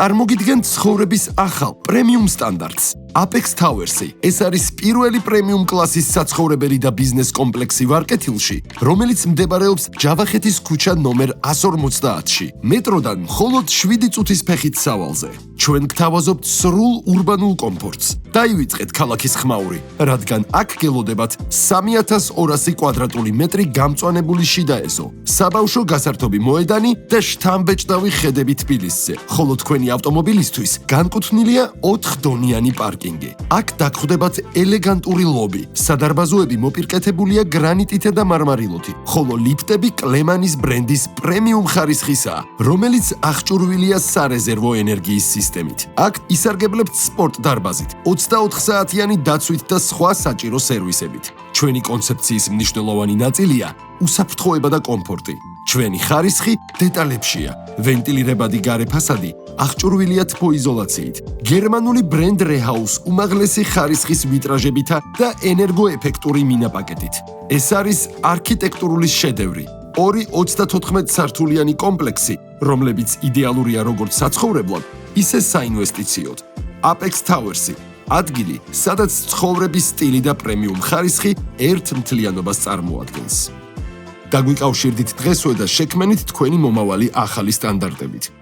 წარმოგიდგენთ ცხოვრების ახალ პრემიუმ სტანდარტს. Apex Towers-ი. ეს არის პირველი პრემიუმ კლასის საცხოვრებელი და ბიზნეს კომპლექსი ვარკეთილში, რომელიც მდებარეობს ჯავახეთის ქუჩა ნომერ 150-ში. მეტროდან მხოლოდ 7 წუთის ფეხით სავალზე. ჩვენ გთავაზობთ სრულ ურბანულ კომფორტს. დაივიწყეთ ქალაქის ხმაური, რადგან აქ გელოდებათ 3200 კვადრატული მეტრი გამწვანებული შიდა ეზო, საბავშვო გასართობი მოედანი და შთამბეჭდავი ხედები თბილისზე, ხოლო თქვენი ავტომობილისთვის განკუთვნილია 4 დონიანი პარკინგი. აქ დაგხვდებათ ელეგანტური ლობი, სადარბაზოები მოპირკეთებულია გრანიტითა და მარმარილოთი, ხოლო ლიფტები კლემანის ბრენდის პრემიუმ ხარისხისაა, რომელიც აღჭურვილია სარეზერვო ენერგიის სისტემით. აქ ისარგებლებთ სპორტ დარბაზით, 24 საათიანი დაცვით და სხვა საჭირო სერვისებით. ჩვენი კონცეფციის მნიშვნელოვანი ნაწილია უსაფრთხოება და კომფორტი. ჩვენი ხარისხი დეტალებშია. ვენტილირებადი გარე ფასადი აღჭურვილია თბოიზოლაციით. გერმანული ბრენდ Rehaus უმაღლესი ხარისხის ვიტრაჟებითა და ენერგოეფექტური მინაპაკეტით. ეს არის არქიტექტურული შედევრი. 24 სართულიანი კომპლექსი, რომლებიც იდეალურია როგორც საცხოვრებლად, ისე საინვესტიციოდ. Apex Towers-ი. ადგილი, სადაც ცხოვრების სტილი და პრემიუმ ხარისხი ერთ მთლიანობას წარმოადგენს. დაგვიკავშირდით დღესვე და შექმენით თქვენი მომავალი ახალი სტანდარტებით.